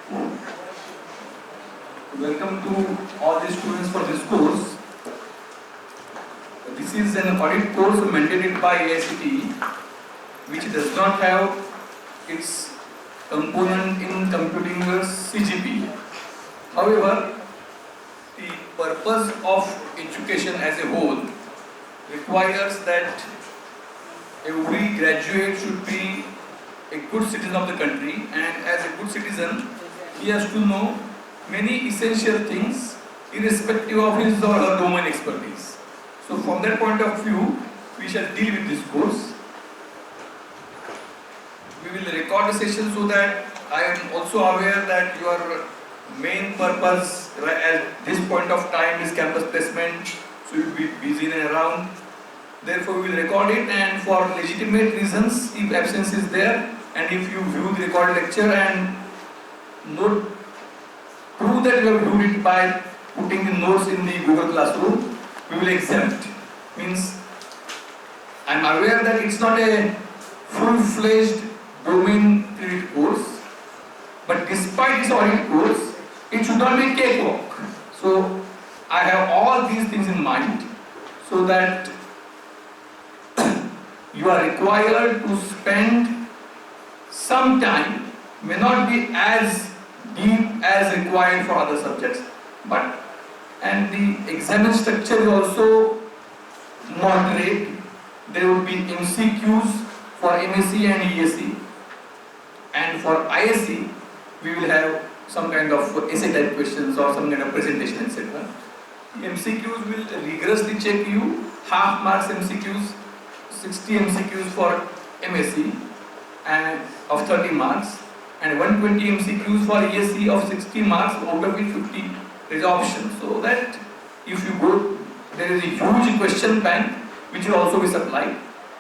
Welcome to all the students for this course. This is an audit course mandated by AICTE, which does not have its component in computing CGP. However, the purpose of education as a whole requires that every graduate should be a good citizen of the country, and as a good citizen, he has to know many essential things irrespective of his or her domain expertise. So from that point of view, we shall deal with this course. We will record the session so that I am also aware that your main purpose at this point of time is campus placement, so you will be busy and around. Therefore, we will record it, and for legitimate reasons, if absence is there, and if you view the recorded lecture and prove that you have viewed it by putting the notes in the Google Classroom, we will exempt. Means, I am aware that it's not a full-fledged domain credit course, but despite this audit course, it should not be cakewalk. So, I have all these things in mind, so that you are required to spend some time, may not be as deep as required for other subjects, and the exam structure is also moderate. There will be MCQs for MSc and ESC, and for ISC we will have some kind of essay type questions or some kind of presentation, etc. MCQs will rigorously check you, half marks MCQs, 60 MCQs for MSc and of 30 marks, and 120 MCQs for ESC of 60 marks, out of which 50 is option. So that if you go, there is a huge question bank which will also be supplied,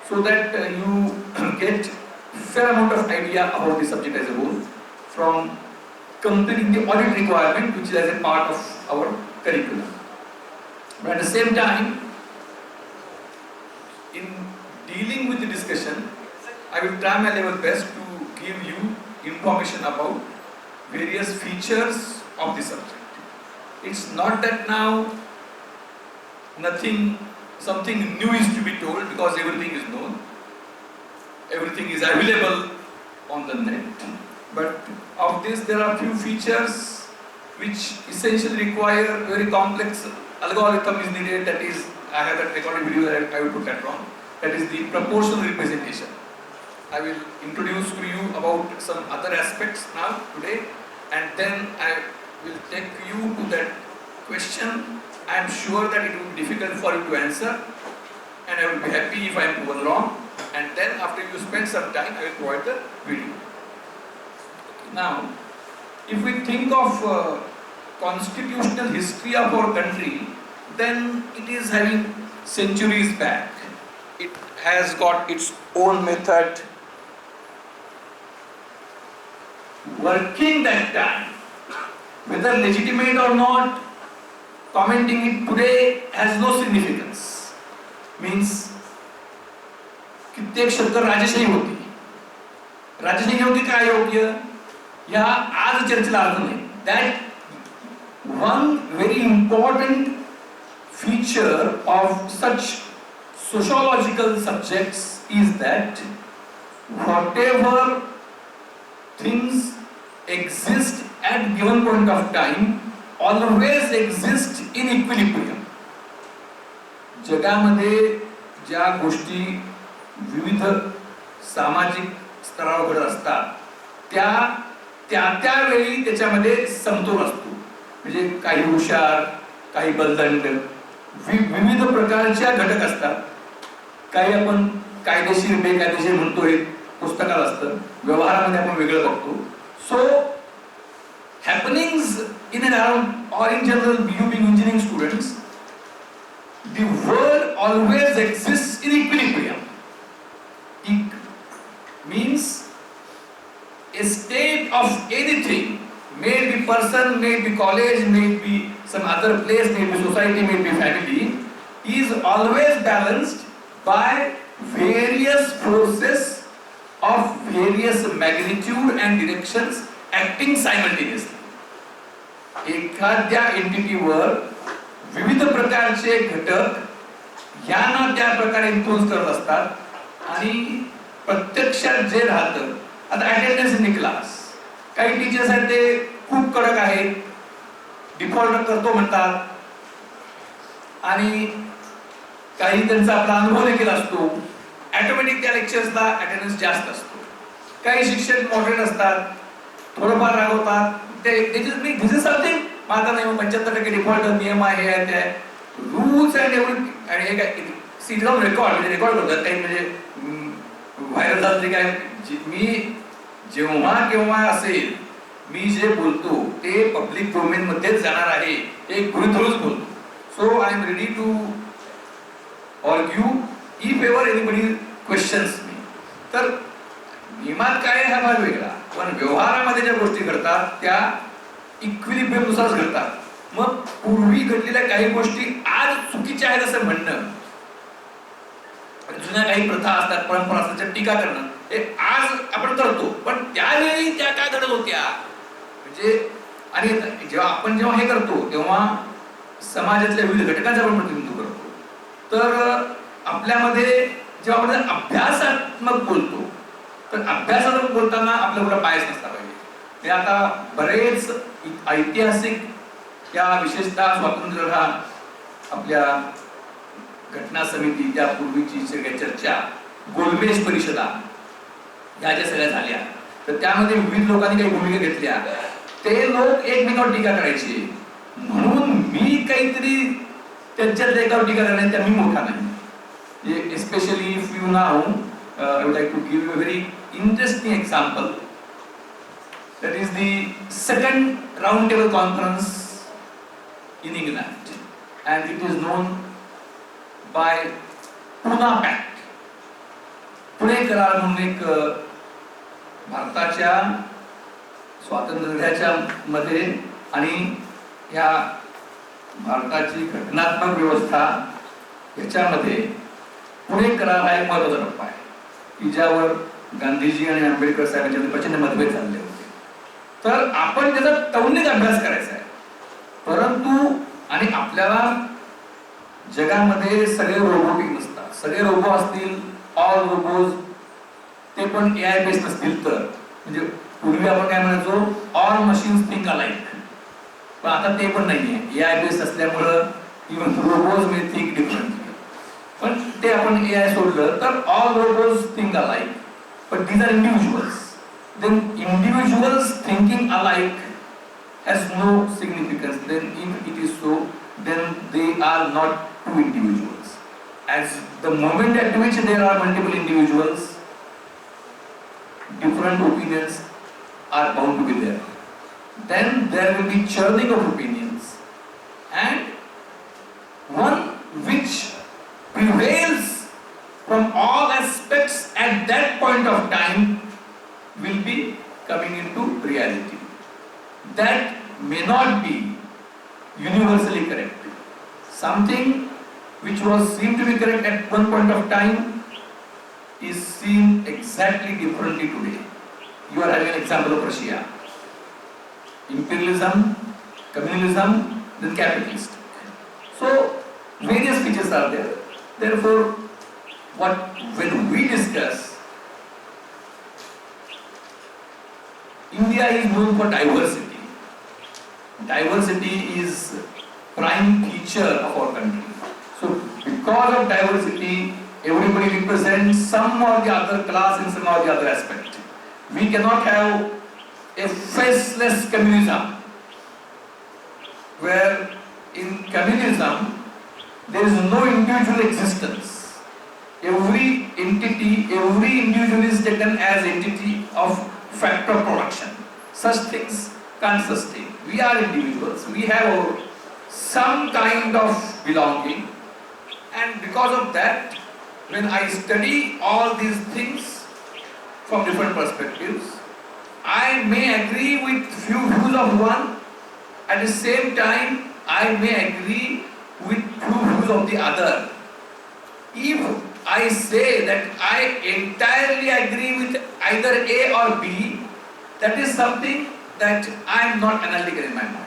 so that you get fair amount of idea about the subject as a whole from completing the audit requirement, which is as a part of our curriculum. But at the same time, in dealing with the discussion, I will try my level best to give you information about various features of the subject. It's not that now something new is to be told, because everything is known, everything is available on the net. But of this, there are few features which essentially require very complex algorithm is needed. That is, I have that recorded video that I will put that on. That is the proportional representation. I will introduce to you about some other aspects now today, and then I will take you to that question. I am sure that it will be difficult for you to answer, and I will be happy if I am proven wrong. And then after you spend some time, I will provide the video. Now, if we think of constitutional history of our country, then it is having centuries back. It has got its own method working that time. Whether legitimate or not, commenting it today has no significance. Means, कित्येक शतक राजेशाही होती. राजेशाही होती काय योग्य? या आज चर्चेला अर्थ नाही. That one very important feature of such sociological subjects is that whatever things exist at given point of time always exist in equilibrium. जगामध्ये ज्या गोष्टी विविध सामाजिक स्तरावर घडत असतात, त्या वेळी त्याच्यामध्ये समतोल असतो. म्हणजे काही हुशार, काही बलदंड, विविध प्रकारच्या घटक असतात. काही आपण कायदेशीर बेकायदेशीर म्हणतो, हे पुस्तकात असतं, व्यवहारामध्ये आपण वेगळं बघतो. So happenings in and around, or in general, you being engineering students, the world always exists in equilibrium. Means a state of anything, may it be person, may it be college, may it be some other place, may it be society, may it be family, is always balanced by various forces of various magnitude and directions acting simultaneously. एखाद्या एंटिटीवर विविध प्रकारचे घटक या ना त्या प्रकारे influence करत असतात आणि प्रत्यक्षात जे राहतं, आता अटेंडन्स इन क्लास, काही टीचर्स आहेत ते खूप कडक आहेत, डिफॉल्ट करतो म्हणतात, आणि काही त्यांचा आपला अनुभव देखील असतो, ऑटोमॅटिक त्या लेक्चर्सला अटेंडन्स जास्त असतो. काही शिक्षक मॉडरेट असतात, थोडंफार रागवतात, दिस इज समथिंग माझा नाही 75% डिफॉल्ट नियम आहे, ते रूल्स अँड एव्हरीथिंग. आणि हे काय सीट ऑन रेकॉर्ड, म्हणजे रेकॉर्ड करतात काही, म्हणजे व्हायरल झालं ते काय, मी जेव्हा केव्हा असेल मी जे बोलतो ते पब्लिक डोमेन मध्येच जाणार आहे, ते गृहीत धरूनच बोलतो. So I am ready to argue if ever anybody questions me. तर नियमात काय हा भाग वेगळा, पण व्यवहारामध्ये ज्या गोष्टी घडतात त्या इक्विलिब्रियमनुसारच घडतात. मग पूर्वी घडलेल्या काही गोष्टी आज चुकीच्या आहेत असं म्हणणं, जुन्या काही प्रथा असतात, परंपरा असतात, टीका करणं, हे आज आपण करतो, पण त्यावेळी त्या काय घडत होत्या म्हणजे. आणि जेव्हा हे करतो तेव्हा समाजातल्या विविध घटकांचा आपण प्रतिनिधित्व करतो. तर आपल्यामध्ये जेव्हा आपण अभ्यासात्मक बोलतो, तर अभ्यासात्मक बोलताना आपला कुठला बायस नसला पाहिजे. हे आता बरेच ऐतिहासिक या विशेषतः स्वातंत्र्यलढा, आपल्या घटना समिती, त्यापूर्वीची सगळ्या चर्चा, गोलमेज परिषदा, ह्या ज्या सगळ्या झाल्या, तर त्यामध्ये विविध लोकांनी काही भूमिका घेतल्या. ते लोक एकमेकावर टीका करायचे, म्हणून मी काहीतरी त्यांच्यात एकावर टीका करण्यात त्या मी मोठा नाही. Especially if you now I would like to give you a very interesting example. That is the second roundtable conference in England, and it is known by Pune Pact. Pune करार म्हणून एक भारताच्या स्वातंत्र्याच्या मध्ये आणि या भारताची घटनात्मक व्यवस्था याच्यामध्ये पुणे करार हा एक महत्त्वाचा टप्पा आहे की ज्यावर गांधीजी आणि आंबेडकर साहेबांचे प्रचंड मतभेद झाले होते. तर आपण त्याचा तौंडिक अभ्यास करायचा आहे. परंतु आणि आपल्याला जगामध्ये सगळे रोबोटिक नसतात, सगळे रोबो असतील, ऑल रोबोज, ते पण AI बेस्ड नसतील. तर म्हणजे पूर्वी आपण काय म्हणायचो, ऑल मशीन्स थिंक अलाइक, पण आता ते पण नाहीये. AI बेस्ड असल्यामुळं even robots may think differently. पण ते आपण AI सोडलं तर all robots think alike, but these are individuals. Then individuals thinking alike has no significance. Then if it is so, then they are not two individuals. As the moment at which there are multiple individuals, different opinions are bound to be there. Then there will be churning of opinions, and one which prevails from all aspects at that point of time will be coming into reality. That may not be universally correct. Something which was seen to be correct at one point of time is seen exactly differently today. You are having an example of Russia. Imperialism, communism, then capitalist. So various features are there. Therefore, when we discuss, India is known for diversity. Diversity is prime feature of our country. So, because of diversity, everybody represents some or the other class in some or the other aspect. We cannot have a faceless communism, where in communism there is no individual existence. Every entity, every individual is taken as entity of factor production. Such things can't sustain. We are individuals. We have some kind of belonging, and because of that, when I study all these things from different perspectives, I may agree with few views of one. At the same time, I may agree with few views of the other. If I say that I entirely agree with either A or B, that is something that I am not analytical in my mind.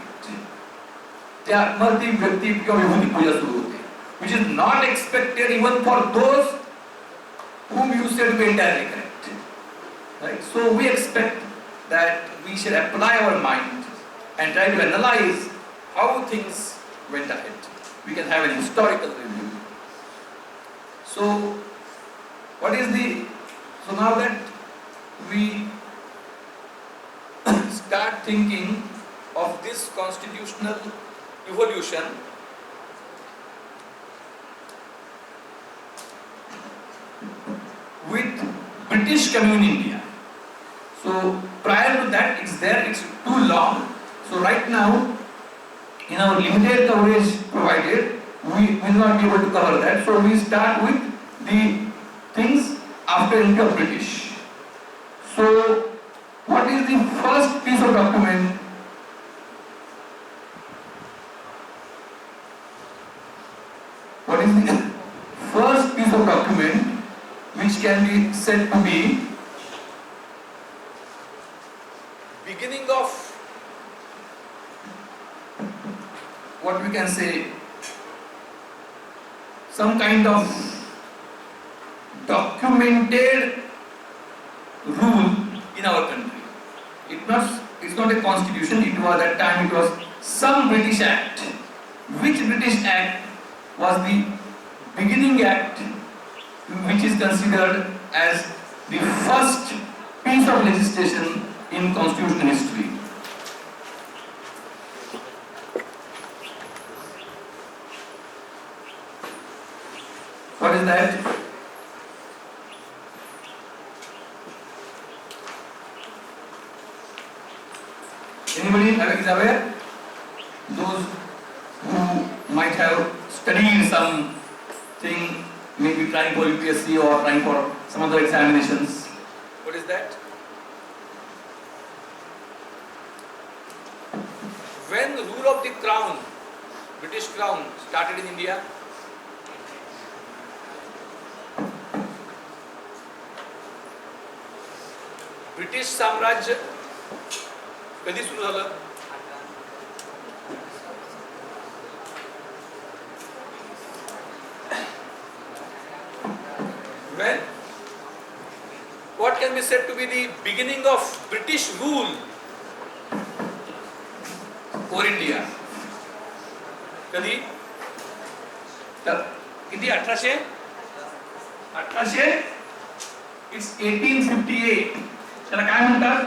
त्या मग ती व्यक्ती किंवा विभूती पूजा सुरू होते, which is not expected even for those whom you said be entirely correct. Right? So we expect that we should apply our mind and try to analyze how things went ahead. We can have an historical review. So now that we start thinking of this constitutional evolution, with British Commune India. So prior to that, it's too long. So right now, in our limited coverage provided, we will not be able to cover that. So we start with the things after entry of British. So what is the first piece of document? What is the first piece of document which can be said to be beginning of what we can say some kind of documented rule in our country? It's not a constitution. It was at that time it was some British Act. Which British Act was the beginning act which is considered as the first piece of legislation in constitutional history? What is that? Anybody is aware? Those who might have studied something, maybe trying for UPSC or trying for some other examinations. What is that? When the rule of the crown, British crown, started in India, British साम्राज्य कधी सुरू झालं? When? What can be said to be the beginning of British rule over India? कधी? किती? 1800? It's 1858. त्याला काय म्हणतात?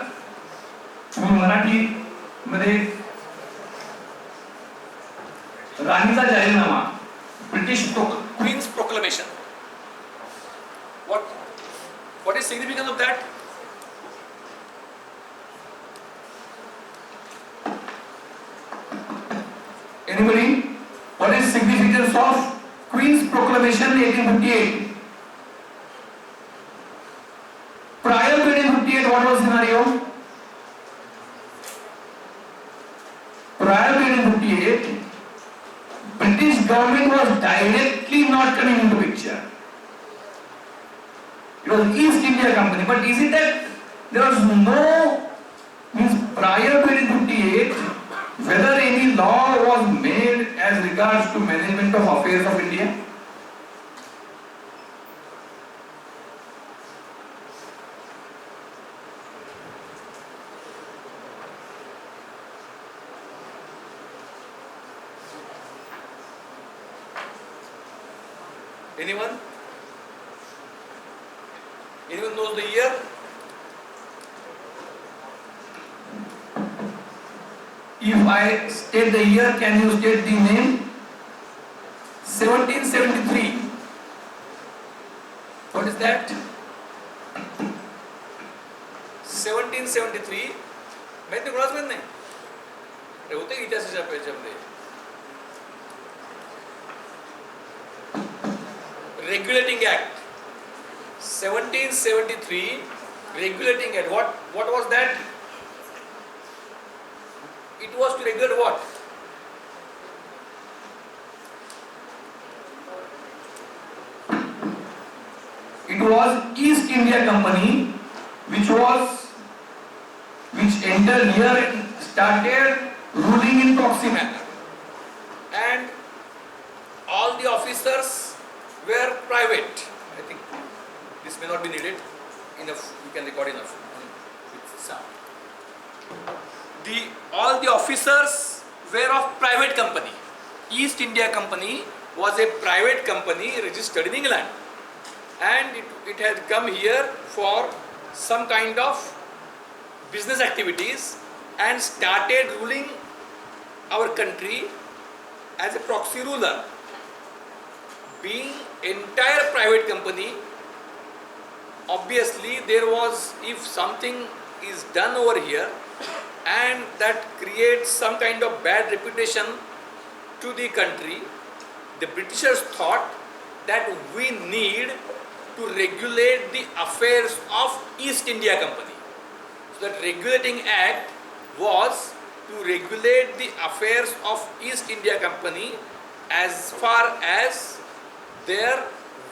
तुम्ही मराठी मध्ये राणीचा जाहीरनामा, British Queen's proclamation. What is significance of that? Anybody? What is significance of Queen's Proclamation 1858? Prior to 1858, what was the scenario? Prior to 1858, British government was directly not coming into picture. It was East India Company, but is it that there was no, means prior to 1858, whether any law was made as regards to management of affairs of India? Anyone? Anyone knows the year? If I state the year, can you state the name? 1773. What is that? 1773. माहिती कोणाच माहित नाही. ते होते इतिहासाच्या पेजमध्ये. Regulating Act 1773. Regulating Act. What was that? It was to regulate what? It was East India Company which entered here and started ruling in proxy manner. And all the officers were private. I think this may not be needed. Enough, you can record enough with sound. All the officers were of private company. East India Company was a private company registered in England, and it had come here for some kind of business activities and started ruling our country as a proxy ruler. Being entire private company, obviously there was, if something is done over here and that creates some kind of bad reputation to the country, the Britishers thought that we need to regulate the affairs of East India Company. So that regulating act was to regulate the affairs of East India Company as far as their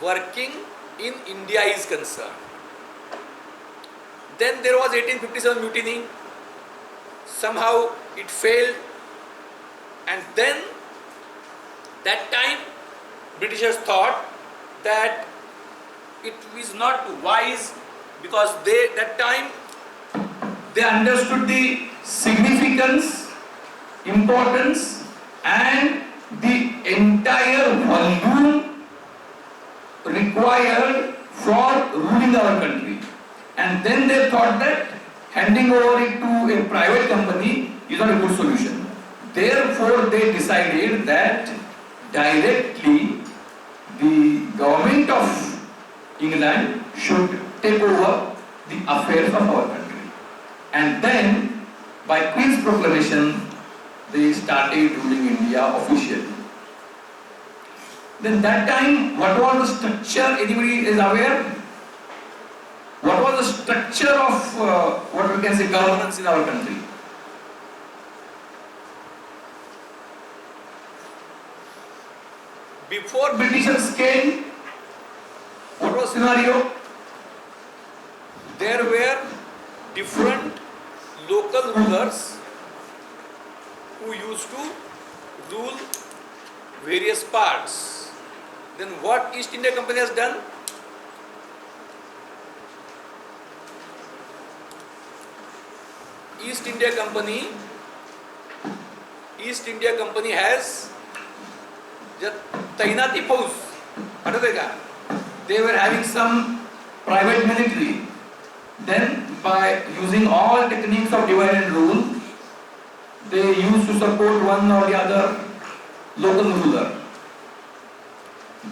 working in India is concerned. Then there was 1857 mutiny. Somehow it failed, and then that time Britishers thought that it is not wise, because that time they understood the significance, importance and the entire volume required for ruling our country, and then they thought that handing over it to a private company is not a good solution. Therefore they decided that directly the government of England should take over the affairs of our country. And then by Queen's proclamation they started ruling India officially. Then that time, what was the structure? Anybody is aware? What was the structure of what we can say governance in our country? Before Britishers came, what was the scenario? There were different local rulers who used to rule various parts. Then what East India Company has done? East India Company has Tainati Fauj. They were having some private military. Then by using all techniques of divide and rule, they used to support one or the other local ruler.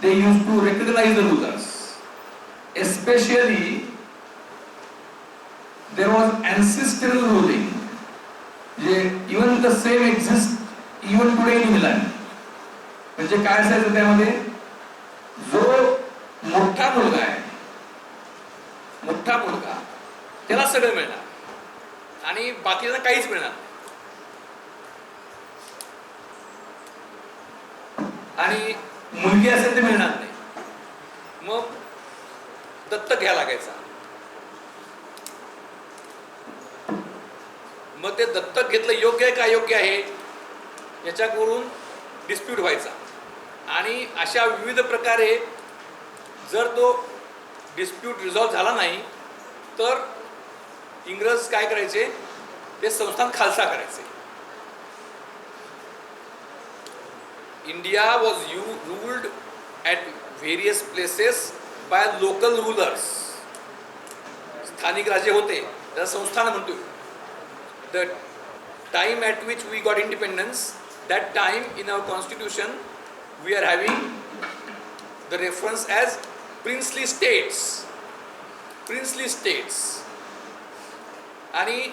They used to recognize the rulers. Especially there was ancestral ruling. Even the same exists even today in England. म्हणजे काय असायचं त्यामध्ये, जो मोठा मुलगा आहे, मोठा मुलगा त्याला सगळं मिळणार आणि बाकीला काहीच मिळणार आणि मुलगी असेल ते मिळणार नाही. मग दत्तक घ्यायला लागायचा. मग ते दत्तक घेतलं योग्य आहे का अयोग्य आहे याच्यावरून डिस्प्यूट व्हायचा. आणि अशा विविध प्रकारे जर तो डिस्प्यूट रिझॉल्व्ह झाला नाही तर इंग्रज काय करायचे, ते संस्थान खालसा करायचे. India was ruled at various places by local rulers. स्थानिक राजे होते, त्याला संस्थान म्हणतो. The time at which we got independence, that time in our constitution we are having the reference as princely states. Princely states. आणि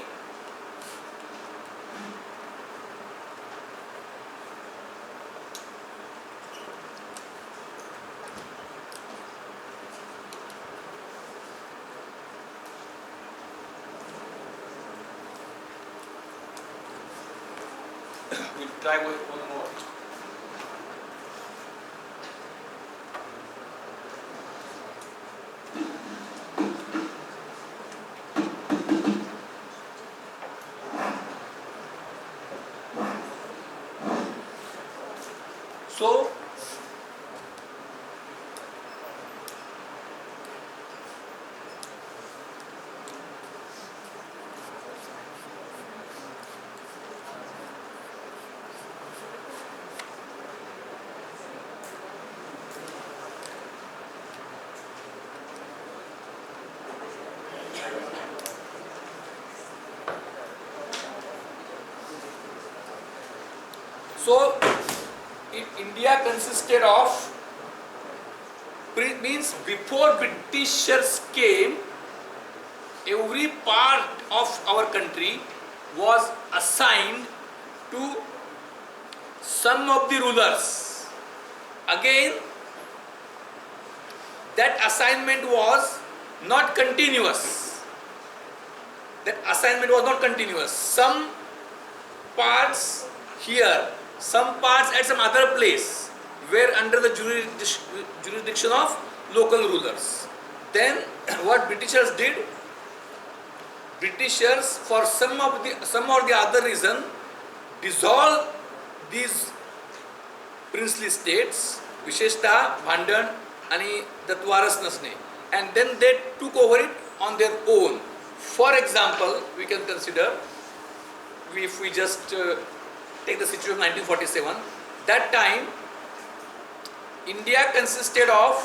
we'll try with one more. So India consisted of, means before Britishers came, every part of our country was assigned to some of the rulers. Again, that assignment was not continuous. Some parts here, some parts at some other place were under the jurisdiction of local rulers. Then what Britishers did? Britishers, for some or the other reason, dissolved these princely states, विशेषतः भांडण आणि तत्वारस नसणे, and then they took over it on their own. For example, we can consider, if we just take the situation of 1947, that time India consisted of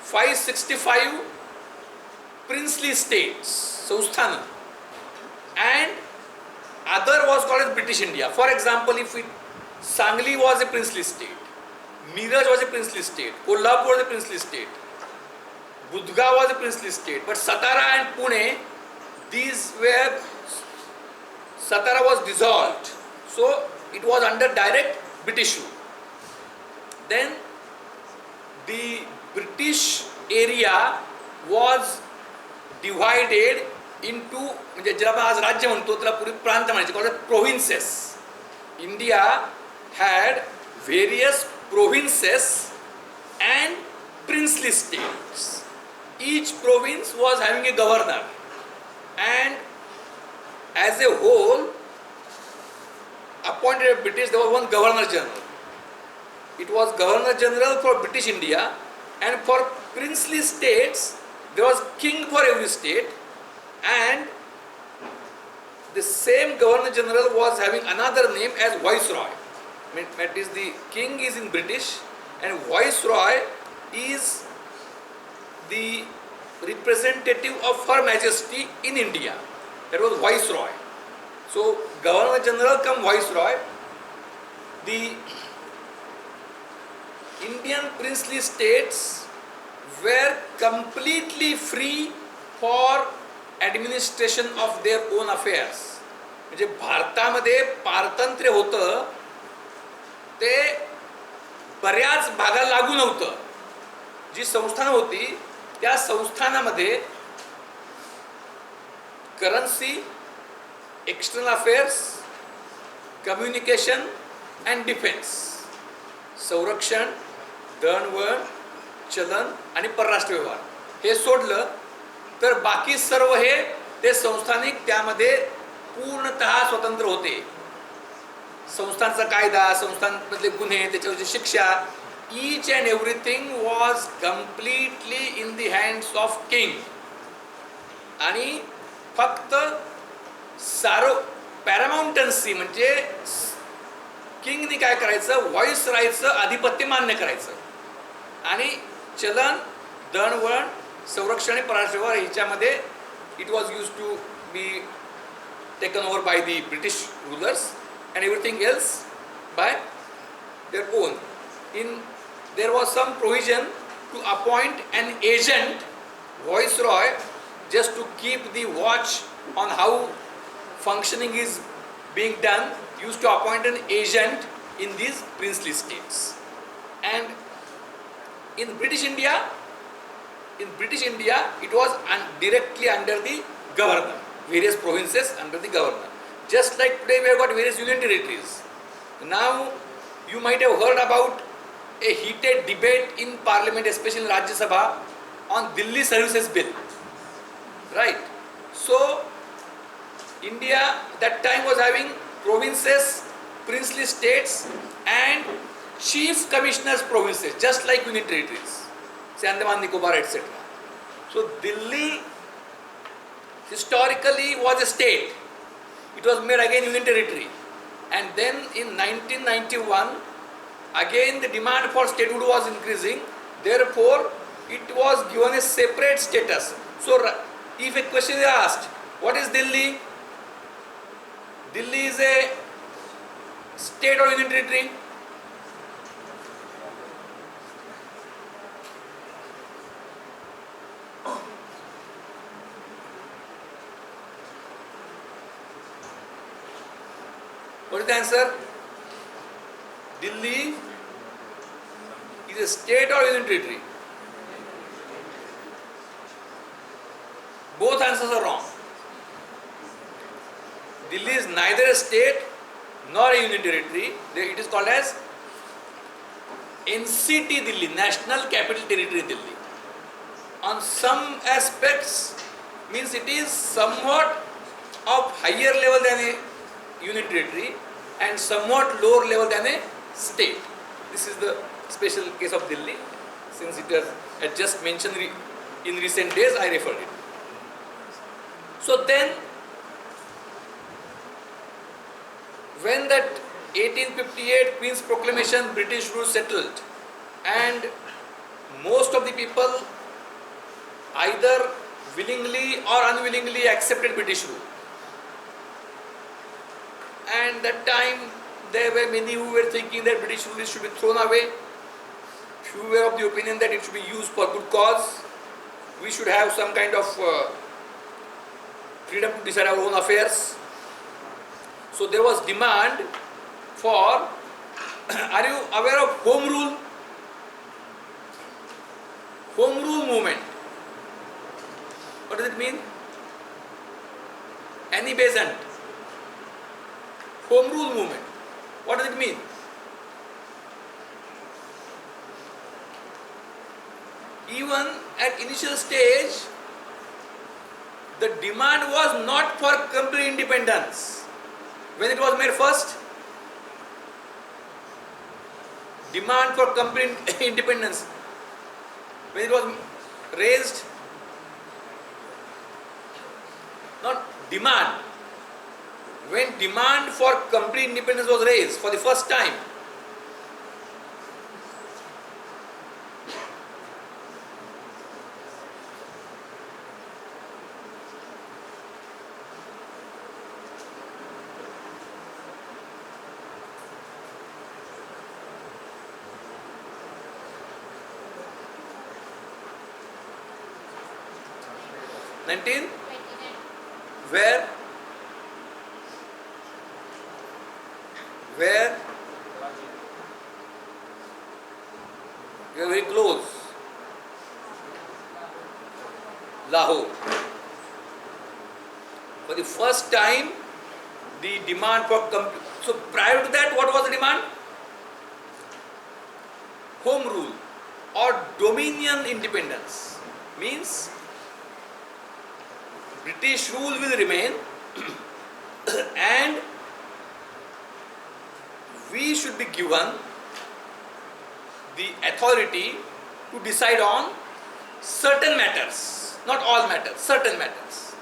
565 princely states, Sausthana, and other was called as British India. For example, if Sangli was a princely state, Miraj was a princely state, Kolhapur was a princely state, Budga was a princely state, but Satara and Pune, Satara was dissolved, so it was under direct British rule. Then the British area was divided into, म्हणजे ज्याला आपण आज राज्य म्हणतो त्याला पूर्वी प्रांत म्हणायचे, called provinces. India had various provinces and princely states. Each province was having a governor, and as a whole, appointed by British, there was one Governor General. It was Governor General for British India, and for princely states, there was king for every state, and the same Governor General was having another name as Viceroy. That is, the king is in British, and Viceroy is the representative of Her Majesty in India. That was Viceroy. So Governor General come Viceroy. The Indian princely states were completely free for administration of their own affairs. म्हणजे भारतामध्ये पारतंत्र्य होतं ते बऱ्याच भागाला लागू नव्हतं. जी संस्थानं होती त्या संस्थानामध्ये currency, external affairs, communication and defence, संरक्षण, दळणवळण, चलन आणि परराष्ट्र व्यवहार हे सोडलं तर बाकी सर्व हे ते संस्थानिक त्यामध्ये पूर्णतः स्वतंत्र होते. संस्थांचा कायदा, संस्थांमधले गुन्हे, त्याच्यावरची शिक्षा, each and everything was completely in the hands of king. आणि फक्त पॅरामाउंटन्सी म्हणजे किंगनी काय करायचं, व्हॉइस राहायचं, आधिपत्य मान्य करायचं, आणि चलन, दळणवळण, संरक्षण आणि परराष्ट्र व्यवहार ह्याच्यामध्ये it was used to be taken over by the British rulers and everything else by their own. There was some provision to appoint an agent, viceroy, just to keep the watch on how functioning is being done. Used to appoint an agent in these princely states. And in British India, it was directly under the governor, various provinces under the governor. Just like today we have got various union territories. Now you might have heard about a heated debate in parliament, especially in Rajya Sabha, on Delhi Services Bill. Right? So India that time was having provinces, princely states and chief commissioners provinces, just like union territories, say Andaman Nicobar, etc. So Delhi historically was a state. It was made again union territory, and then in 1991 again the demand for statehood was increasing. Therefore, it was given a separate status. So if a question is asked, what is Delhi? Delhi is a state or union territory? What is the answer? Delhi is a state or union territory? Both answers are wrong. Delhi is neither a state nor a union territory. It is called as NCT Delhi, National Capital Territory Delhi. On some aspects, means it is somewhat of higher level than a union territory and somewhat lower level than a state. This is the special case of Delhi. Since it was I just mentioned in recent days, I referred it. So then, when that 1858 Queen's Proclamation, British rule settled, and most of the people either willingly or unwillingly accepted British rule. And that time there were many who were thinking that British rule should be thrown away. Few were of the opinion that it should be used for good cause. We should have some kind of freedom to decide our own affairs. So there was demand for, are you aware of Home Rule? Home Rule movement. What does it mean? Annie Besant. Home Rule movement. What does it mean? Even at initial stage, the demand was not for complete independence. When it was made first, demand for complete independence. When it was raised, not demand. When demand for complete independence was raised for the first time, where you are very close. Lahore. For the first time, the demand for so prior to that, what was the demand? Home rule or dominion independence means British rule will remain and we should be given the authority to decide on certain matters, not all matters, certain matters.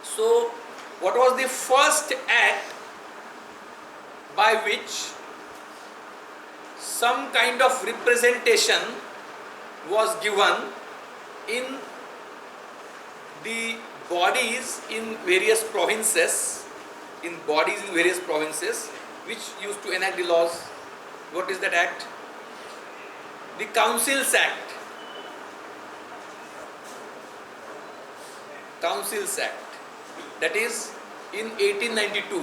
So, what was the first act by which some kind of representation was given in the bodies in various provinces, which used to enact the laws? What is that act? The Councils Act. Councils Act. That is in 1892.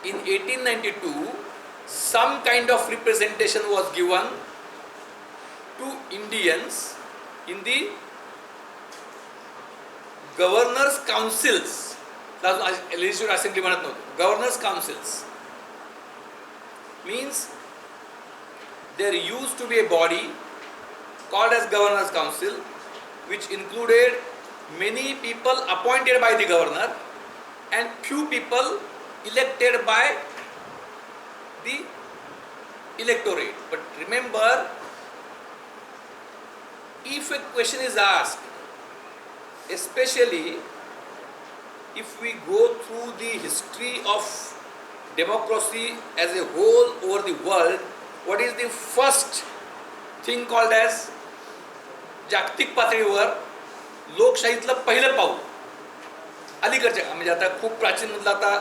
In 1892, some kind of representation was given to Indians in the Governors' Councils. Legislative Assembly म्हणत नव्हतं. Governors' Councils means there used to be a body called as Governors' Council, which included many people appointed by the governor and few people elected by the electorate. But remember, if a question is asked, especially if we go through the history of democracy as a whole over the world, what is the first thing called as जागतिक पातळीवर लोकशाहीतलं पहिलं पाऊल अलीकडच्या म्हणजे आता खूप प्राचीन मधला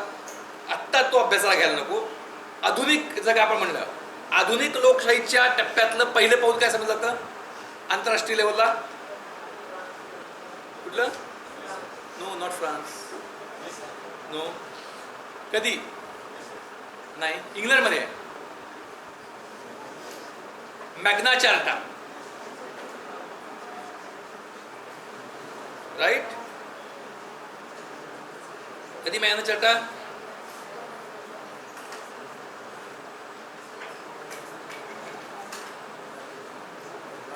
आत्ता तो अभ्यासाला घ्यायला नको, आधुनिक जर आपण म्हणलं आधुनिक लोकशाहीच्या टप्प्यातलं पहिलं पाऊल काय समजलं जातं आंतरराष्ट्रीय लेवलला? कुठलं? No, not France. नो. कधी? नाही, इंग्लंडमध्ये मॅग्ना चार्टा. राईट? कधी मॅग्ना चार्टा?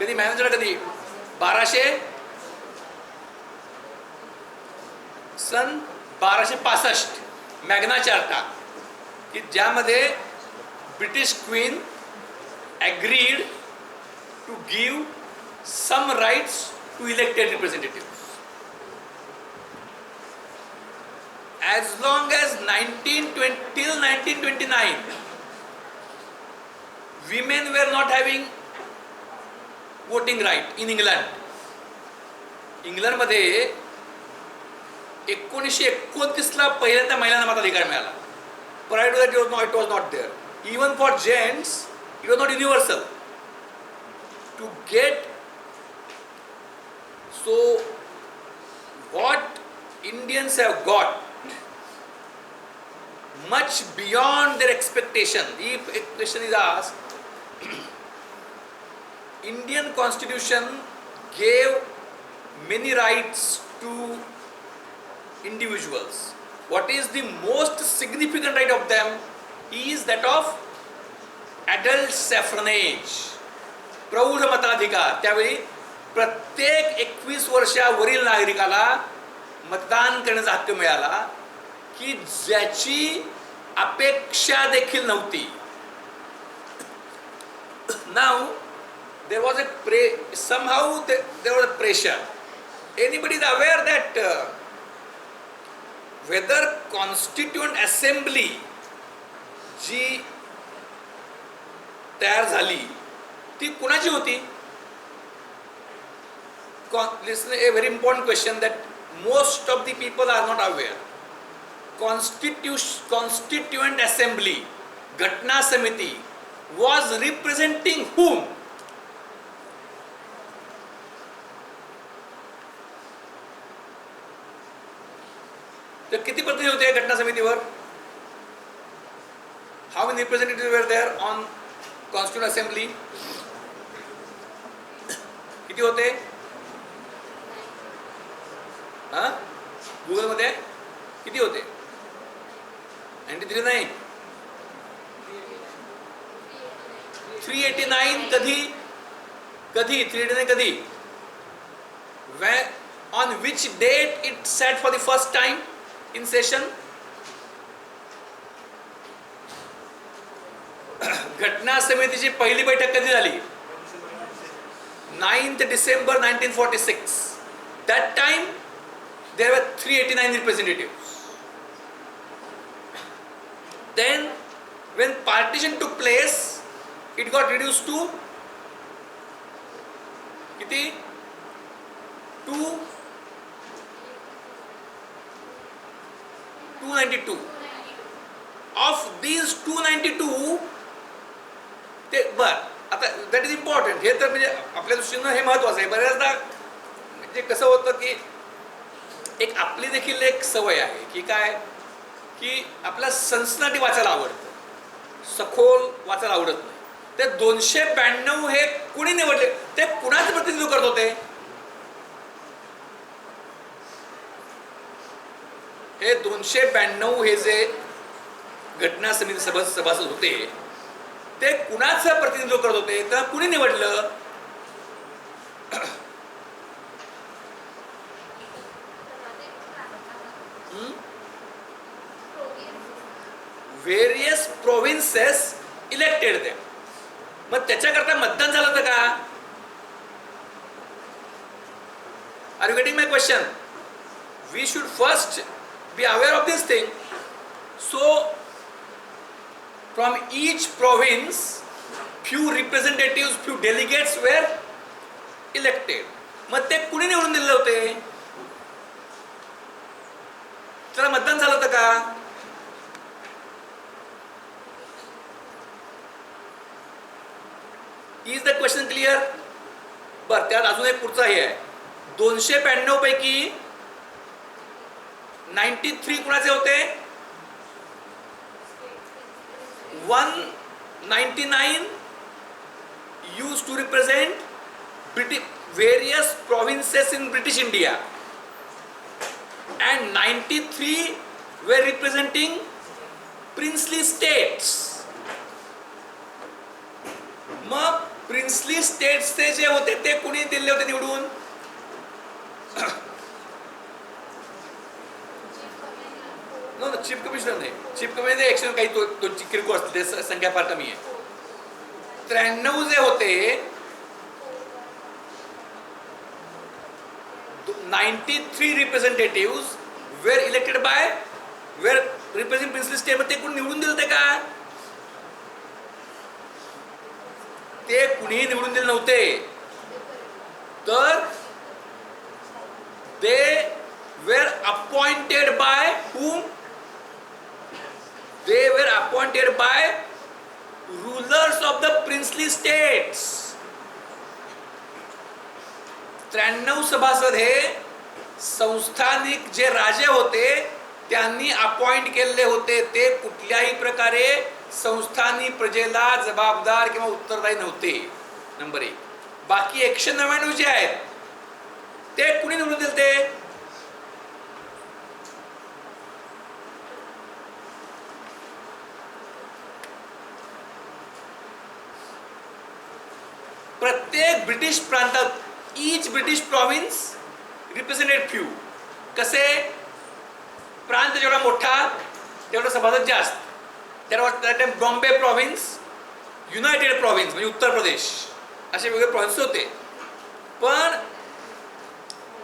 कधी मॅग्ना चार्टा कधी? 1265 मॅग्ना चार्टा, की ज्यामध्ये British queen agreed to give some rights to elected representatives. As long as 1929, women were not having voting right in England. इंग्लंडमध्ये 1929ला पहिल्यांदा महिलांना मताधिकार मिळाला. Prior to that it was not there. Even for gents, it was not universal. To get, so what Indians have got much beyond their expectation. If a question is asked, Indian Constitution gave many rights to individuals. What is the most significant right of them is that of adult suffrage, प्रौढ मताधिकार. त्यावेळी प्रत्येक 21 वर्षावरील नागरिकाला मतदान करण्याचा हक्क मिळाला, की ज्याची अपेक्षा देखील नव्हती. Now there was somehow there was a pressure. Anybody is aware that whether Constituent Assembly जी तयार झाली ती कुणाची होती? Listen, a very important question that most of the people are not aware. Constituent Assembly, घटना समिती, was representing whom? तर किती प्रतिनिधी होते घटना समितीवर? How many representatives were there on Constituent Assembly? किती होते? गुगल मध्ये किती होते? 93 नाही, 389. कधी 389 कधी? On which date it sat for the first time in session? घटना समितीची पहिली बैठक कधी झाली? 9th December 1946. That time there were 389 representatives. Then when partition took place, it got reduced to किती? 292. Of these 292, आता दॅट इज इम्पॉर्टंट. हे तर म्हणजे आपल्या दृष्टीनं हे महत्वाचं आहे. बऱ्याचदा म्हणजे कसं होतं की एक आपली देखील एक सवय आहे की काय, की आपल्या सनसनाटी वाचायला आवडतं, सखोल वाचायला आवडत नाही. ते 292 हे कुणी निवडले? ते कुणाचं प्रतिनिधित्व करत होते? हे 292 हे जे घटना समिती सभासद होते ते कुणाचं प्रतिनिधित्व करत होते? तर कुणी निवडलं? Various provinces elected them. मग त्याच्याकरता मतदान झालं होतं का? Are you getting my question? We should first be aware of this thing. So from each province few representatives, few delegates were elected. मग ते कुणी निवडून दिले होते? त्याला मतदान झालं होतं का? Is the question clear? बर, त्यात अजून एक पुढचा हे आहे. 292 पैकी 93 कुणाचे होते? 199 used to represent various provinces in British India, and 93 were representing princely states. मग प्रिन्सली स्टेट्सचे जे होते ते कुणी दिले होते निवडून? नो, चीफ कमिशनर नाही. चीफ कमिशनर एक्शन काही तो किरकोळ असते, ते संख्या फार कमी आहे. 93 जे होते, 93 representatives were elected by, were representing princely state. मग ते कोण निवडून दिलं ते का? ते कुणीही निवडून दिले नव्हते. तर they were appointed by whom? They were appointed by rulers of the princely states. 93 सभासद हे संस्थानिक जे राजे होते त्यांनी अपॉइंट केलेले होते. ते कुठल्याही प्रकारे संस्थानिक प्रजेला जबाबदार किंवा उत्तरदायी नव्हते. नंबर 1. बाकी 199 जे आहेत ते कुणी निवडून दिले ते? प्रत्येक ब्रिटिश प्रांतात, each British province represented few. कसे? प्रांत जेवढा मोठा तेवढा सभासद जास्त. त्या बॉम्बे प्रॉव्हिन्स, युनायटेड प्रॉव्हिन्स म्हणजे उत्तर प्रदेश, असे वेगळे प्रॉव्हिन्स होते. पण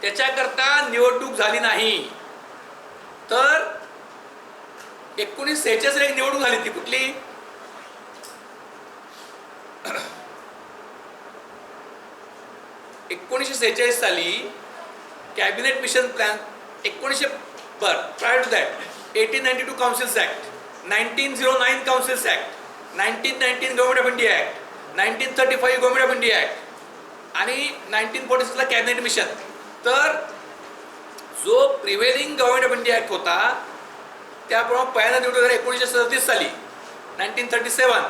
त्याच्याकरता निवडणूक झाली नाही. तर 1946 एक निवडणूक झाली. ती कुठली? एकोणीसशे साली cabinet mission plan. Prior to that 1892 councils act, 1909 councils act, 1919 government of India act, 1935 government of India act आणि 1946 ला कॅबिनेट मिशन. तर जो prevailing government of India act होता त्याप्रमाणे पहिल्यांदा निवडणूक झाली 1937 साली, 1937.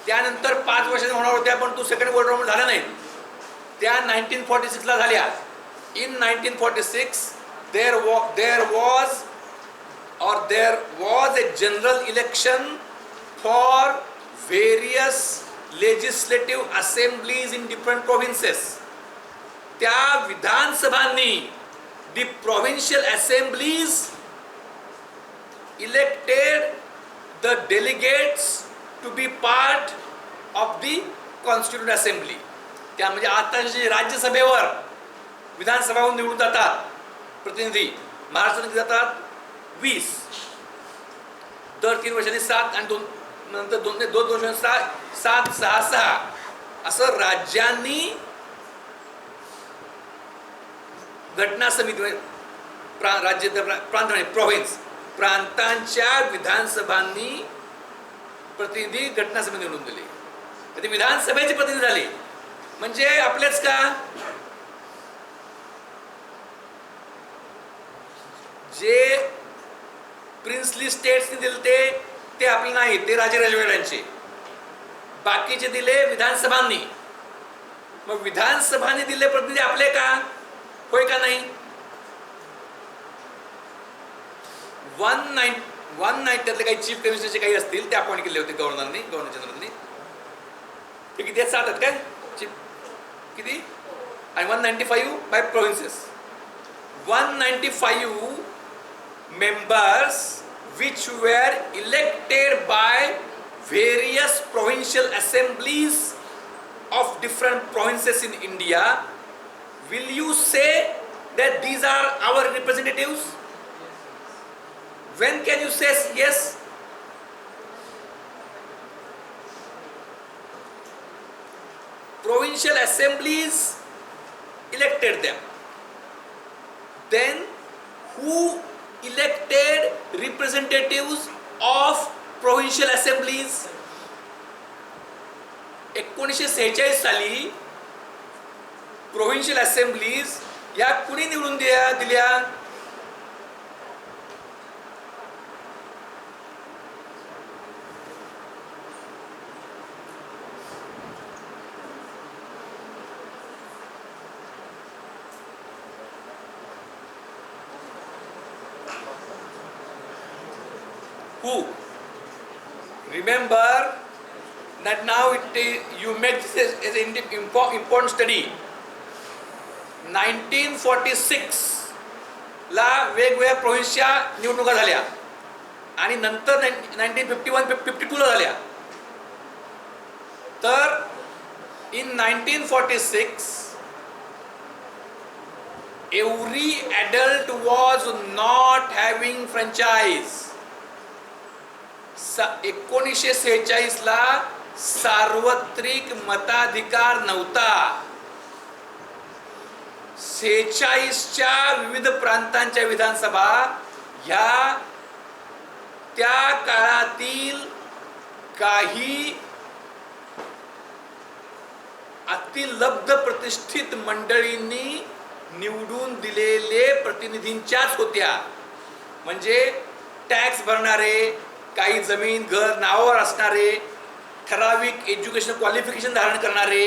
त्यानंतर 5 वर्षांनी होणार होत्या, पण तो सेकंड वर्ल्ड वॉर झाला नाही. त्या 1946 ला झाल्या. In 1946 there was a general election for various legislative assemblies in different provinces. त्या विधानसभांनी, the provincial assemblies elected the delegates to be part of the constituent assembly. त्या म्हणजे आता जे राज्यसभेवर विधानसभाहून निवडून जातात प्रतिनिधी, महाराष्ट्रात जातात 20. दर 3 वर्षांनी 7 आणि 2 नंतर 2 वर्षांनी 7, 6, 6 असं राज्यांनी घटना समिती, राज्य प्रांत म्हणजे प्रोव्हिन्स, प्रांतांच्या विधानसभांनी प्रतिनिधी घटना समिती निवडून दिले. ते विधानसभेचे प्रतिनिधी झाले. म्हणजे आपलेच का? जे प्रिन्सली स्टेट्सनी दिले ते आपले नाही, ते राजे राजवड्यांचे. बाकीचे दिले विधानसभांनी. मग विधानसभांनी दिले प्रतिनिधी आपले का? होय का नाही? 190 त्यातले काही चीफ कमिशनरचे काही असतील ते अपॉइंट केले होते गव्हर्नर जनरलनी. ते किती आहेत? 7 आहेत काय चीफ? किती? आणि 195 bye provinces. 195 members which were elected by various provincial assemblies of different provinces in India, will you say that these are our representatives? When can you say yes? Provincial assemblies elected them. Then who elected representatives of provincial assemblies? 1946 साली provincial assemblies या कुणी निवडून दिल्या? Who? Remember that now you make this as an important study. 1946 ला वेगवेगळ्या प्रोव्हिन्सच्या निवडणुका झाल्या आणि नंतर 1951-52 ला झाल्या. तर in 1946 every adult was not having franchise. 1946 ला सार्वत्रिक मताधिकार नव्हता. 46च्या विविध प्रांतांच्या विधानसभा ह्या त्या काळातील काही अतिलब्ध प्रतिष्ठित मंडळींनी निवडून दिलेले प्रतिनिधींच्याच होत्या. म्हणजे टॅक्स भरणारे, काही जमीन घर नावावर असणारे, ठराविक एज्युकेशन क्वालिफिकेशन धारण करणारे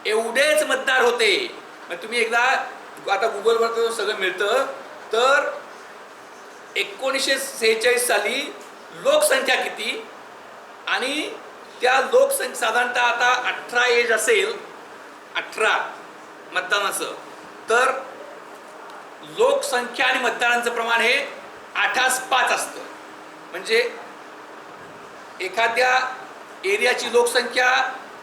एवढेच मतदार होते. तुम्ही एकदा आता गुगलवर तर सगळं मिळतं. तर 1946 साली लोकसंख्या किती आणि त्या लोकसंख्या साधारणतः आता 18 एज असेल, 18 मतदानाचं, तर लोकसंख्या आणि मतदारांचं प्रमाण हे 8:5 असतं. म्हणजे एखाद्या एरियाची लोकसंख्या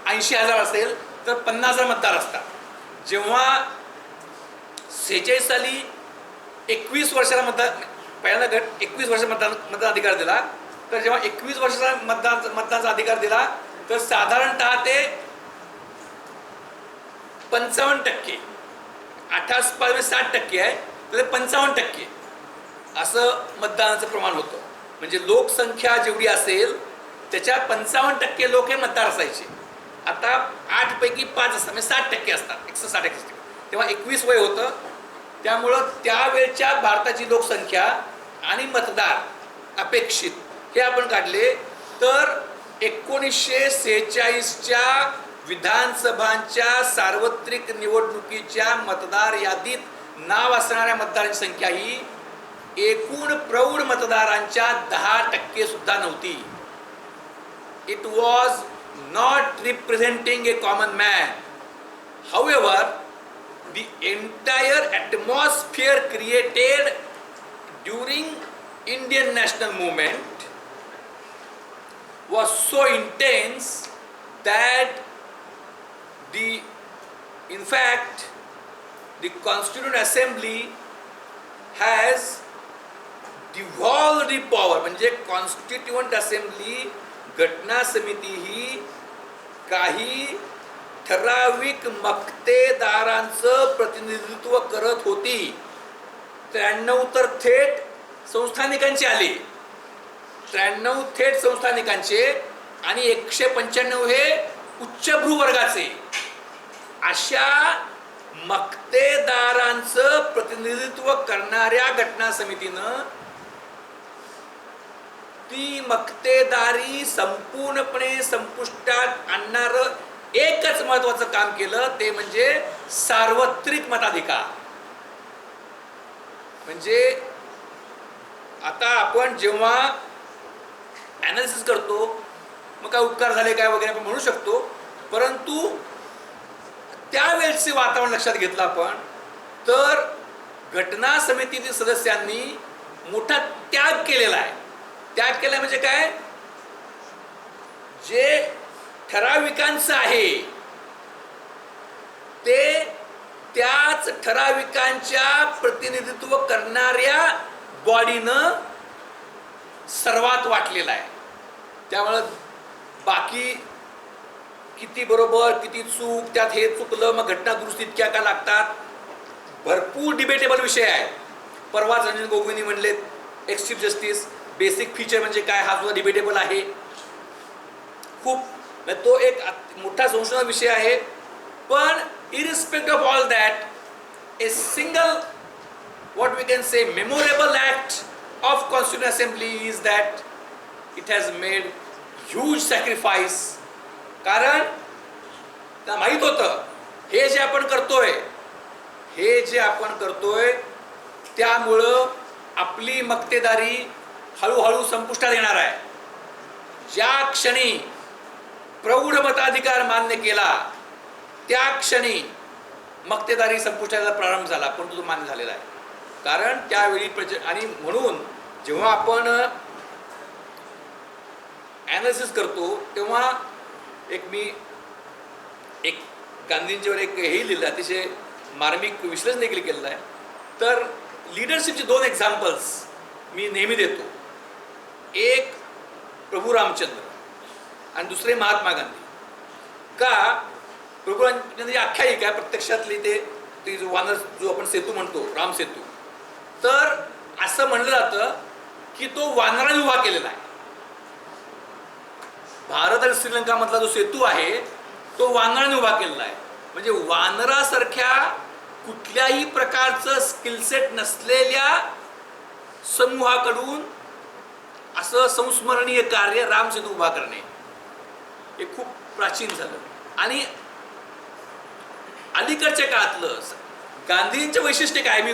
80,000 असेल तर 50,000 मतदार असतात. जेव्हा 46 साली 21 वर्षाला पहिल्यांदा गट 21 वर्ष मतदान अधिकार दिला. तर जेव्हा 21 वर्षाचा मतदानाचा अधिकार दिला तर साधारणतः ते 55%, 60% आहे, तर 55% असं मतदानाचं प्रमाण होतं. म्हणजे लोकसंख्या जेवढी असेल त्याच्या 55% लोक हे मतदार असायचे. आता 8 पैकी 5 असतात, म्हणजे 60% असतात, 160%. तेव्हा 21 वय होतं. त्यामुळं त्यावेळच्या भारताची लोकसंख्या आणि मतदार अपेक्षित हे आपण काढले तर 1946च्या विधानसभांच्या सार्वत्रिक निवडणुकीच्या मतदार यादीत नाव असणाऱ्या मतदारांची संख्या ही एकूण प्रौढ मतदारांच्या 10% सुद्धा नव्हती. It was not representing a common man. However, the entire atmosphere created during Indian national movement was so intense that in fact, the Constituent Assembly has devolved the power. म्हणजे कॉन्स्टिट्युएंट असेंब्ली घटना समिती ही काही ठराविक मक्तेदारांचं प्रतिनिधित्व करत होती. 93 तर थेट संस्थानिकांचे आले, 93 थेट संस्थानिकांचे आणि 195 हे उच्च भूवर्गाचे. अशा मक्तेदारांचं प्रतिनिधित्व करणाऱ्या घटना समितीनं ती मक्तेदारी संपूर्णपणे संपुष्टात आणणारं एकच महत्वाचं काम केलं, ते म्हणजे सार्वत्रिक मताधिकार. म्हणजे आता आपण जेव्हा ॲनालिसिस करतो मग काय उपकार झाले काय वगैरे आपण म्हणू शकतो, परंतु त्यावेळेचे वातावरण लक्षात घेतलं आपण तर घटना समितीतील सदस्यांनी मोठा त्याग केलेला आहे. त्याग केला म्हणजे काय, जे ठराविकांचं आहे ते त्याच ठराविकांच्या प्रतिनिधित्व करणाऱ्या बॉडीनं सर्वात वाटलेला आहे. त्यामुळं बाकी किती बरोबर किती चूक, त्यात हे चुकलं मग घटना दुरुस्ती इतक्या का लागतात, भरपूर डिबेटेबल विषय आहे. परवाच रंजन गोगोईंनी म्हणले ex chief justice basic feature म्हणजे काय हा सुद्धा डिबेटेबल आहे. खूप तो एक मोठा संशोधन विषय आहे. पण irrespective of all that, a single what we can say memorable act of Constituent Assembly is that it has made huge sacrifice. कारण त्यांना माहित होतं हे जे आपण करतोय त्यामुळं आपली मक्तेदारी हळूहळू संपुष्टात येणार आहे. ज्या क्षणी प्रौढ मताधिकार मान्य केला त्या क्षणी मक्तेदारी संपुष्टाला प्रारंभ झाला, परंतु तो मान्य झालेला आहे. कारण त्यावेळी आणि म्हणून जेव्हा आपण ॲनालिसिस करतो तेव्हा मी गांधींच्यावर हेही लिहिलं, अतिशय मार्मिक विश्लेषण देखील केलेलं आहे. तर लिडरशिपचे 2 एक्झाम्पल्स मी नेहमी देतो. एक प्रभू रामचंद्र आणि दुसरे महात्मा गांधी. का प्रभू रामचंद्रची आख्यायिका आहे प्रत्यक्षातली, ते जो वानर जो आपण सेतू म्हणतो राम सेतू, तर असं म्हणलं जातं की तो वानराने उभा केलेला आहे. भारत आणि श्रीलंका मधला जो सेतू आहे तो वानराने उभा केलेला आहे. म्हणजे वानरासारख्या कुठल्याही प्रकारचं स्किलसेट नसलेल्या समूहाकडून असं संस्मरणीय कार्य राम सेतू उभा करणे हे खूप प्राचीन झालं. आणि अलीकडच्या काळातलं गांधींचं वैशिष्ट्य काय, मी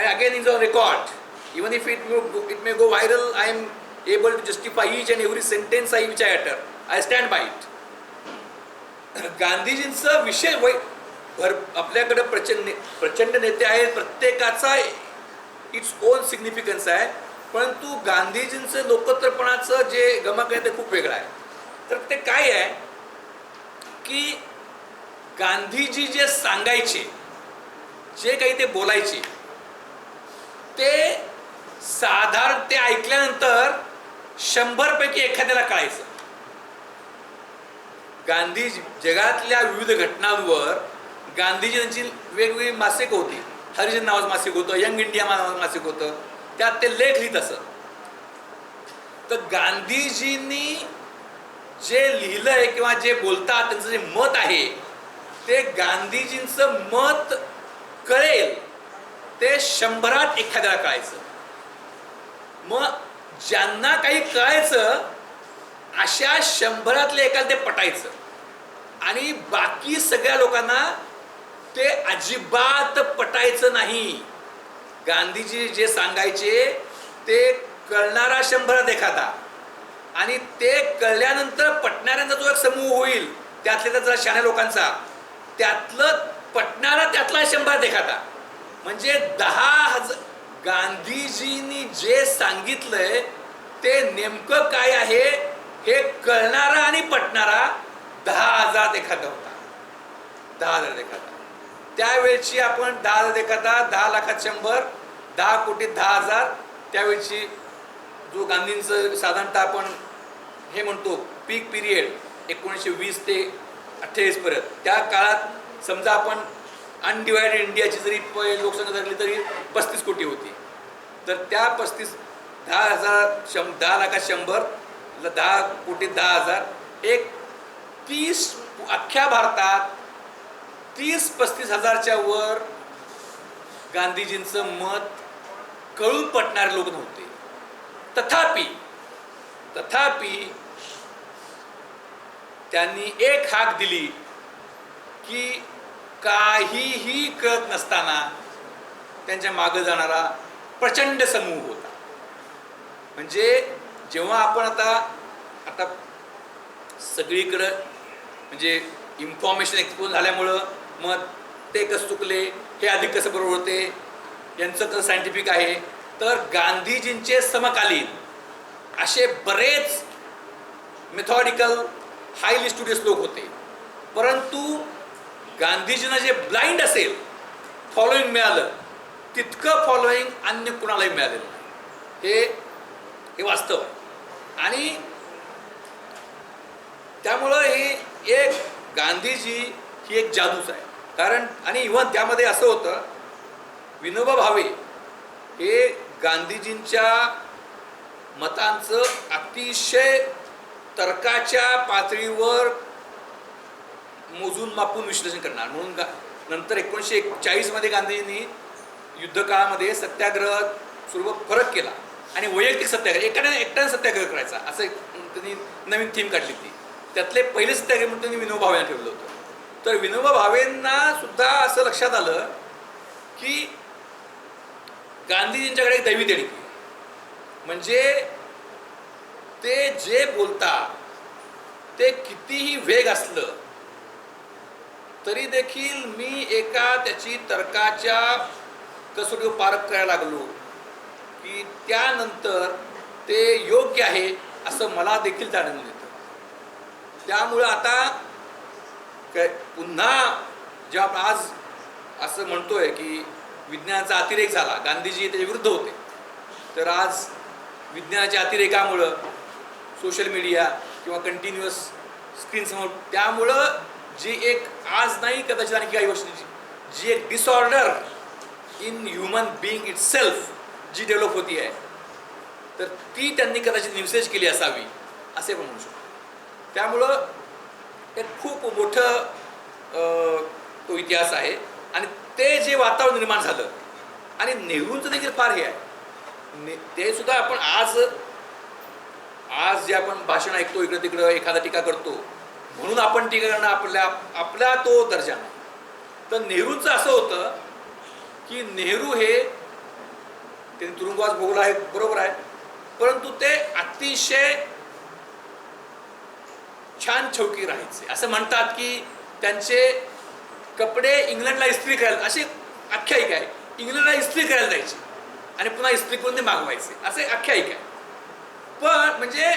again is on record, even if it may go viral, I am able to justify each and every sentence which I utter. I stand by it. गांधीजींचं विषय आपल्याकडे प्रचंड नेते आहेत, प्रत्येकाचा इट्स ओन सिग्निफिकन्स आहे, परंतु गांधीजींचं लोकत्रपणाचं जे गमक आहे ते खूप वेगळं आहे. तर ते काय आहे की गांधीजी जे सांगायचे, जे काही ते बोलायचे, ते साधारण ते ऐकल्यानंतर 100 पैकी एखाद्याला कळायचं. गांधी जगातल्या विविध घटनांवर गांधीजी यांची वेगवेगळी मासिक होती. हरिजन नावाचं मासिक होतं, यंग इंडिया नावाचं मासिक होतं, त्यात ते लेख लिहित असत. तर गांधीजींनी जे लिहिलंय किंवा जे बोलतात त्यांचं जे मत आहे ते गांधीजींचं मत कळेल ते 100 एखाद्याला कळायचं. मग ज्यांना काही कळायचं अशा 100 एकाला ते पटायचं आणि बाकी सगळ्या लोकांना ते अजिबात पटायचं नाही. गांधीजी जे सांगायचे ते कळणारा 100 एखादा आणि ते कळल्यानंतर पटणाऱ्यांचा जो एक समूह होईल त्यातल्या जरा शहाण्या लोकांचा, त्यातलं पटणारा त्यातला 100 एखादा, म्हणजे 10,000. गांधीजींनी जे सांगितलंय ते नेमकं काय आहे हे कळणारा आणि पटणारा 10,000 एखादा होता. 10,000 एखादा. त्यावेळची आपण 10,000 एखादा, 10 लाखात 100, 10 कोटीत 10,000. त्यावेळची जो गांधींचं साधारणतः आपण हे म्हणतो पीक पिरियड 1920 ते 28 पर्यंत, त्या काळात समजा आपण अनडिवायडेड इंडियाची जरी लोकसंख्या धरली तरी 35 कोटी होती. तर त्या 10 लाखात 100, 10 कोटी 10,000, एक 30 अख्ख्या भारतात 30-35 हजारच्या वर गांधीजींचं मत कळून पटणारे लोक नव्हते. तथापि त्यांनी एक हाक दिली की काहीही कळत नसताना त्यांच्या मागे जाणारा प्रचंड समूह होता. म्हणजे जेव्हा आपण आता सगळीकडं म्हणजे इन्फॉर्मेशन एक्सपोज झाल्यामुळं मग ते कसं चुकले, हे अधिक कसं बरोबर होते, यांचं कसं सायंटिफिक आहे, तर गांधीजींचे समकालीन असे बरेच मेथॉडिकल हायली स्टुडियस लोक होते, परंतु गांधीजींना जे ब्लाइंड असेल फॉलोईंग मिळालं तितकं फॉलोईंग अन्य कुणालाही मिळालेलं नाही. हे वास्तव आहे. आणि त्यामुळं हे एक गांधीजी ही एक जादूच आहे. कारण आणि इव्हन त्यामध्ये असं होतं, विनोबा भावे हे गांधीजींच्या मतांचं अतिशय तर्काच्या पातळीवर मोजून मापून विश्लेषण करणार. म्हणून नंतर 1941 मध्ये गांधीजींनी युद्धकाळामध्ये सत्याग्रह स्वरूपात फरक केला आणि वैयक्तिक सत्याग्रह, एकट्याने सत्याग्रह करायचा असं त्यांनी नवीन थीम काढली होती. त्यातले पहिले सत्याग्रह म्हणून त्यांनी विनोबा भावेंना ठेवलं होतं. तर विनोबा भावेंना सुद्धा असं लक्षात आलं की गांधीजींच्याकडे एक दैवी देणगी, म्हणजे ते जे बोलतात ते कितीही वेग असलं तरी देखील मी एका त्याची तर्काच्या कसोटीवर पार करायला लागलो की त्यानंतर ते योग्य आहे असं मला देखील जाणून येतं. त्यामुळं आता पुन्हा जेव्हा आपण आज असं म्हणतोय की विज्ञानाचा अतिरेक झाला, गांधीजी त्याच्या विरुद्ध होते, तर आज विज्ञानाच्या अतिरेकामुळं सोशल मीडिया किंवा कंटिन्युअस स्क्रीनसमोर, त्यामुळं जी एक आज नाही कदाचित आणखी काही वर्षांची जी एक disorder in human being itself जी डेव्हलप होती आहे, तर ती त्यांनी कदाचित निवसेज केली असावी असे पण म्हणू शकतो. त्यामुळं एक खूप मोठं तो इतिहास आहे. आणि ते जे वातावरण निर्माण झालं आणि नेहरूंचं देखील फार हे आहे, ते सुद्धा आपण आज जे आपण भाषण ऐकतो इकडं तिकडं एखादा टीका करतो म्हणून आपण टीका करणं आपला तो दर्जा नाही. तर नेहरूंचं असं होतं की नेहरू हे त्यांनी तुरुंगवास भोगला आहे, बरोबर आहे, परंतु ते अतिशय छान छौकी राहायचे. असं म्हणतात की त्यांचे कपडे इंग्लंडला इस्त्री करायला, अशी आख्यायिका आहे, इंग्लंडला इस्त्री करायला जायची आणि पुन्हा इस्त्री करून ते मागवायचे, असे आख्यायिका आहे. पण म्हणजे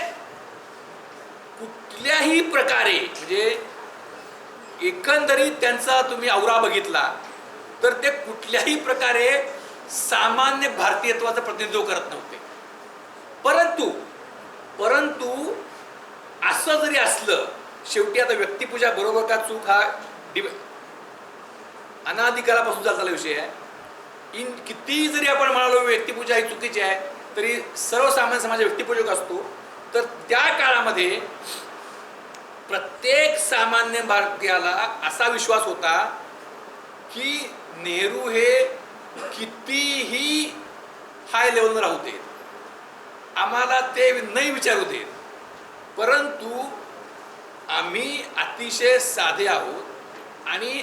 कुठल्याही प्रकारे, म्हणजे एकंदरीत त्यांचा तुम्ही औरा बघितला तर ते कुठल्याही प्रकारे सामान्य भारतीयत्वाचं प्रतिनिधित्व करत नव्हते. परंतु असं जरी असलं, शेवटी आता व्यक्तिपूजा बरोबर का चूक हा अनादिकालापासून चाललेला विषय आहे. किती जरी आपण म्हणालो व्यक्तिपूजा ही चुकीची आहे, तरी सर्वसामान्य समाज व्यक्तिपूजक असतो. तर त्या काळामध्ये प्रत्येक सामान्य भारतीयाला असा विश्वास होता की नेहरू हे कितीही हाय लेवलवर राहू देत, आम्हाला ते नाही विचारू देत, परंतु आम्ही अतिशय साधे आहोत आणि